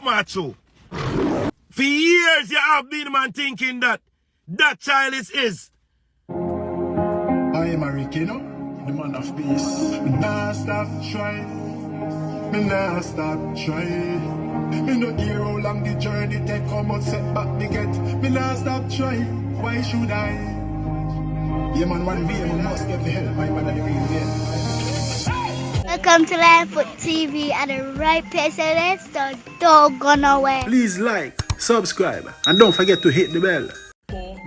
up, macho. For years you have been man thinking that child is his. I am a Rick, you know, the man of peace. Me nah stop trying. Me nah stop trying. Me no care how long the journey take, how much setback me get. Me nah stop trying. Why should I? Yeah man, one day I must get the help. My mother the real deal. Welcome to Linefoot TV at the right place, so let's don't go nowhere. Please like, subscribe, and don't forget to hit the bell.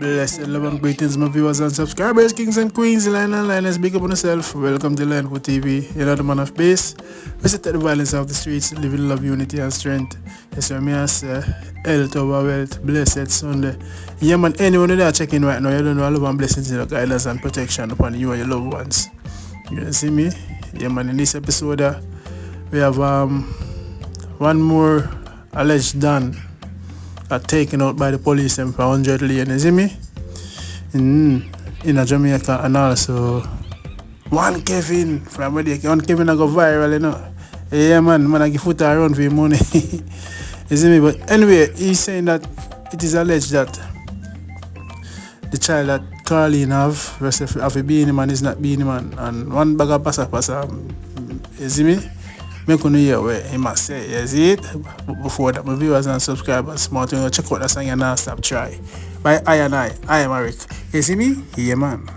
Blessed love and greetings, my viewers and subscribers, kings and queens, line and liners, big up on yourself. Welcome to Linefoot TV. You know the man of base. Visit the violence of the streets, living love, unity and strength. Yes, sir, me I say, health over wealth, blessed Sunday. Yeah man, anyone that are checking right now, you don't know, love and blessings, you know, guidance and protection upon you and your loved ones. You see me? Yeah man, in this episode, we have one more alleged Don taken out by the police for 100 lane, you see me? In Jamaica, and also one Kevin from where one Kevin I go viral, you know. Yeah man, I give foot around for your money. You see me? But anyway, he's saying that it is alleged that the child that Carlene have a Beenie Msn is not Beenie Msn, and one bag of passa, you see me? Make you hear where he must say, you see it? But before that, my viewers and subscribers, smart to check out that song and not stop try. By I am Eric. You see me? Yeah man.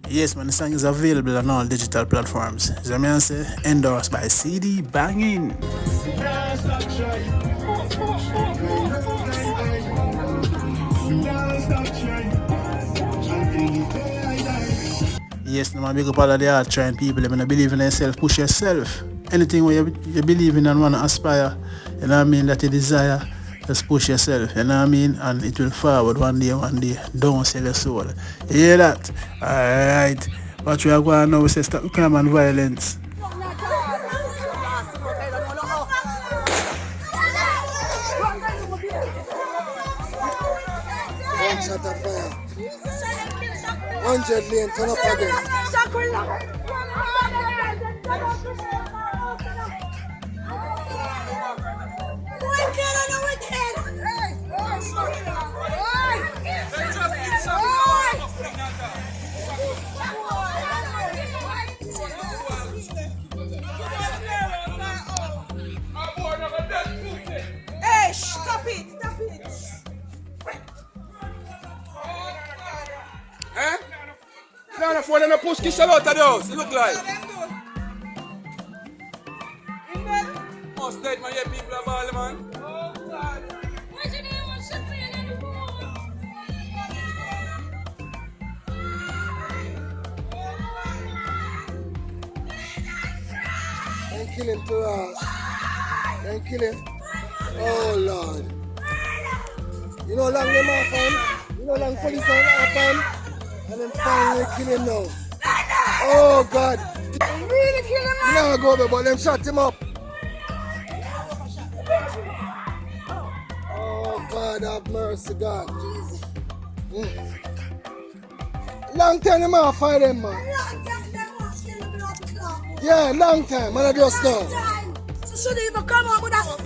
Yes man, the song is available on all digital platforms. So I say, endorsed by CD Banging. Yes, no man, big up all of the hard trying people. You know, believe in yourself, push yourself. Anything where you believe in and want to aspire, you know what I mean, that you desire, just push yourself, you know what I mean, and it will forward one day. Don't sell your soul. You hear that? Alright. What we are going now, we say stop crime and violence. One shot of fire. 100 lane, turn up again. Hey, stop it. Eh? No, for them to push kiss out of the house, it look like. Most dead man, yeah, people are balling, man. Oh, God. What's your name? What's your name? Don't kill him to us. Don't kill him. Oh, Lord. You know how long them are fun? You know how long police are fun? And then finally kill him now. Oh God! Really kill him, man? No, go over, but them shot him up. Oh God, have mercy, God. Long time them off fight them, man. Yeah, long time, man. I just know. So should even come up with us.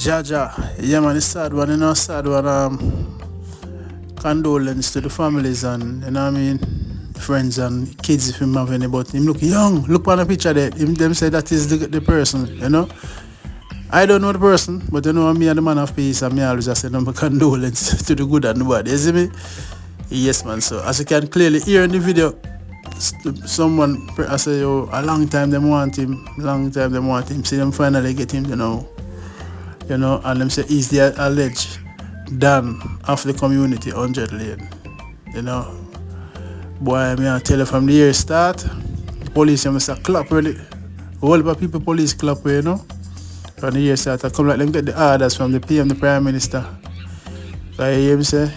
Jaja, yeah man, it's sad one, you know, sad one. Condolence to the families and, you know what I mean, friends and kids if him have any, but him look young. Look on the picture there. Them say that is the person, you know. I don't know the person, but you know me and the man of peace, and me always just say no condolence to the good and the bad. You see me? Yes man, so as you can clearly hear in the video, someone I say, yo, a long time them want him, see them finally get him, you know, and them say he's the alleged Don of the community 100 lane, you know. Boy, me I tell you from the year start, the police must have clap really. All the people police clap, you know. From the year start, I come like them get the orders from the PM, the Prime Minister. So I hear him say,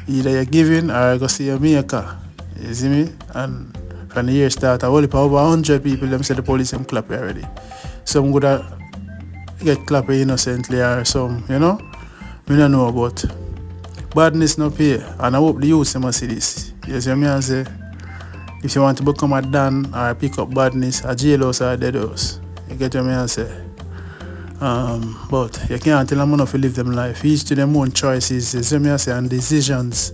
either you're giving or you go see your maker. You see me? And from the year start, I only over 100 people, them say the police them clap already. Some good get clapped innocently or some, you know. I don't know about badness not here. And I hope the youth must see this. You see what I say? If you want to become a Dan or pick up badness, a jailhouse or a dead house. You get what I say? But you can't tell them enough to live them life. Each to them own choices, you see me say, and decisions.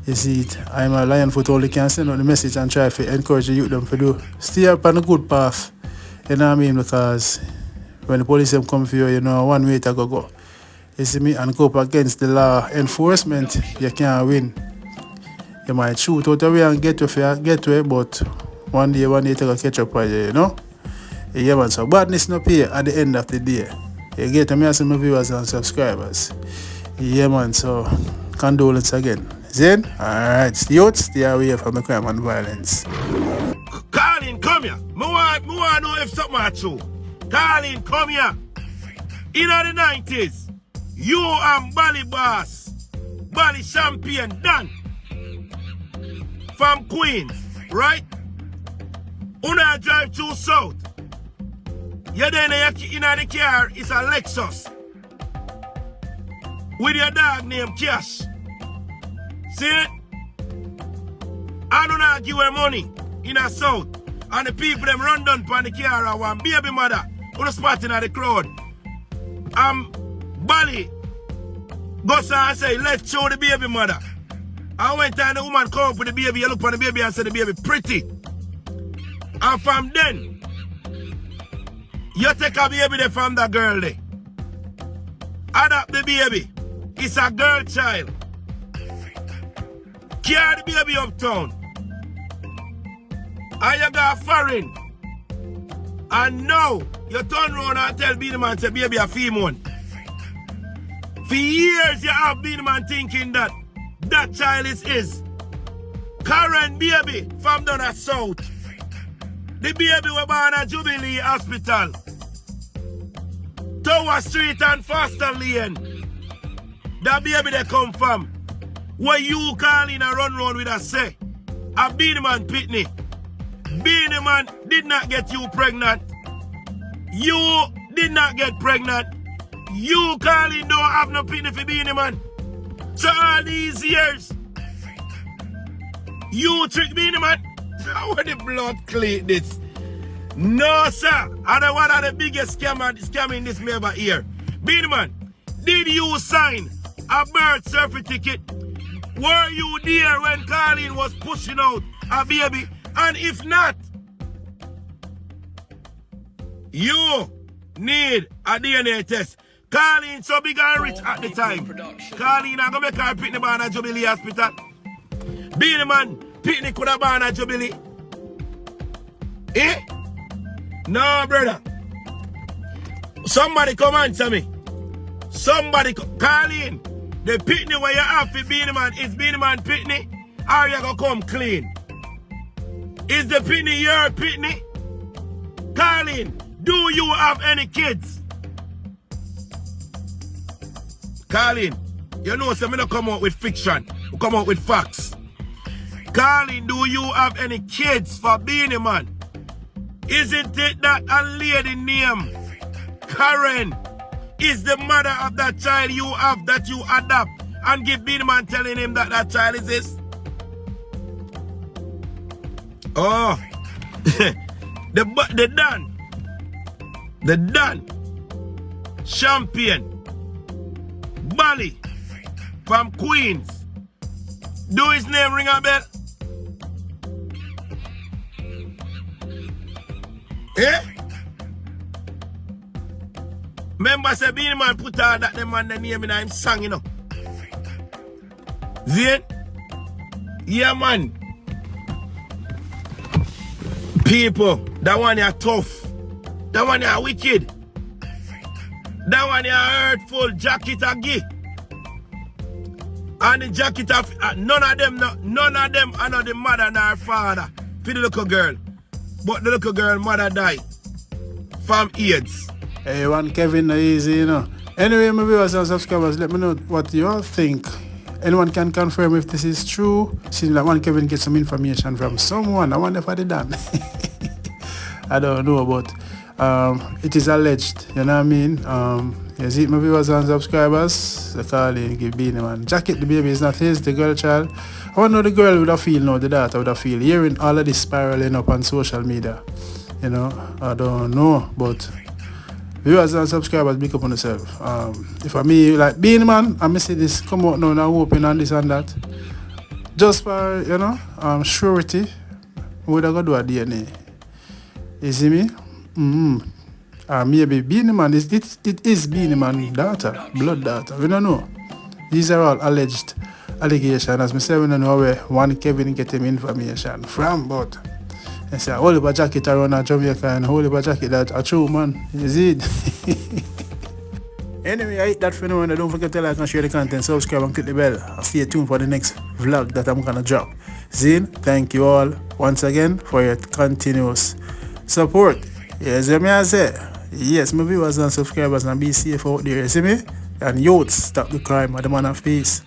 You see it. I'm a lion foot only can send out the message and try to encourage the youth them to do. Stay up on a good path. You know what I mean? Because when the police them come for you, you know one way to go. You see me, and go up against the law enforcement, you can't win. You might shoot out the way and get to it, but one day you take a catch up on you know? Yeah man, so badness not pay at the end of the day. You get me as my viewers and subscribers. Yeah man, so condolence again. Then, alright, stay away from the crime and violence. Carlene, come here. I want to know if something is true. Carlene, come here. In the 90s, you and Bally Boss, Bally Champion, done. From Queens, right? Una drive to South. You then in the car is a Lexus. With your dog named Cash. See it? I don't argue with money in the South. And the people them run down on the car and one baby mother who the spotting at the crowd. Bally goes and say, let's show the baby mother. I went and the woman come up with the baby, you look on the baby and say the baby pretty. And from then, you take a baby there from the girl there. Adopt the baby. It's a girl child. Carry the baby uptown. And you got foreign. And now, you turn around and tell Beenie Msn, say baby a female. For years you have Beenie Msn thinking that that child is his. Current baby from down at South. The baby was born at Jubilee Hospital. Tower Street and Foster Lane. That baby they come from. Where you calling and run round with a say. A Beenie Msn Pickney. Beenie Msn did not get you pregnant. You did not get pregnant. You calling don't have no Pickney for Beenie Msn. So all these years, you trick Beenie Msn. How the blood clean this? No, sir. I don't one of the biggest scamming this me ever hear. Beenie Msn, did you sign a birth certificate? Were you there when Carlene was pushing out a baby? And if not, you need a DNA test. Carlene so big and rich at the time. Carlene I'm gonna make her Pickney born at Jubilee Hospital. Beenie Msn, Pickney could have born at Jubilee. Eh? No, brother. Somebody come answer me. Somebody Carlene, the Pickney where you have for Beenie Msn is Beenie Msn Pickney, or you gonna come clean? Is the Pickney your Pickney? Carlene, do you have any kids? Carlene, you know so me don't come out with fiction. We come out with facts. Carlene, do you have any kids for Beenie Msn? Isn't it that a lady named Karen is the mother of that child you have that you adopt and give Beenie Msn telling him that that child is his? Oh, the Dan champion Bally from Queens. Do his name ring a bell? Eh? Remember say Beenie Msn put out that the man the name in him song, you know. Then? Yeah man. People, that one is tough. That one is wicked. That one is hurtful. Jacket a gay. And the jacket of none of them are not the mother nor father for the little girl. But the little girl mother died from AIDS. Hey, one Kevin, easy, you know. Anyway, my viewers and subscribers, let me know what you all think. Anyone can confirm if this is true. Seems like one Kevin get some information from someone. I wonder if they done. I don't know, but it is alleged, you know what I mean? You see my viewers and subscribers, the Carlene give Beenie Man jacket. The baby is not his, the girl child. I want to know the girl would have feel now, the daughter would have feel. Hearing all of this spiraling up on social media. You know, I don't know, but viewers and subscribers, big up on yourself. If I me like Beenie Man, I may see this come out now and I'm hoping and this and that. Just for, you know, surety, we would have got to do a DNA. You see me? Maybe Beenie Man, it is Beenie Man daughter, blood daughter. We don't know. These are all alleged allegations. As I say, we don't know where one Kevin get him information from, but I say, a whole heap of jacket around a Jamaica and a whole heap of jacket that a true man. You see it? Anyway, I hit that for now, and don't forget to like and share the content, subscribe and click the bell. And stay tuned for the next vlog that I'm gonna drop. Zin, thank you all once again for your continuous support. Yes, me I say. Yes, my viewers and subscribers, and be safe out there, you see me? And youths, stop the crime, I'm the man of peace.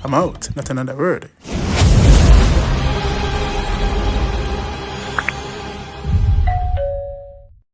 I'm out, not another word.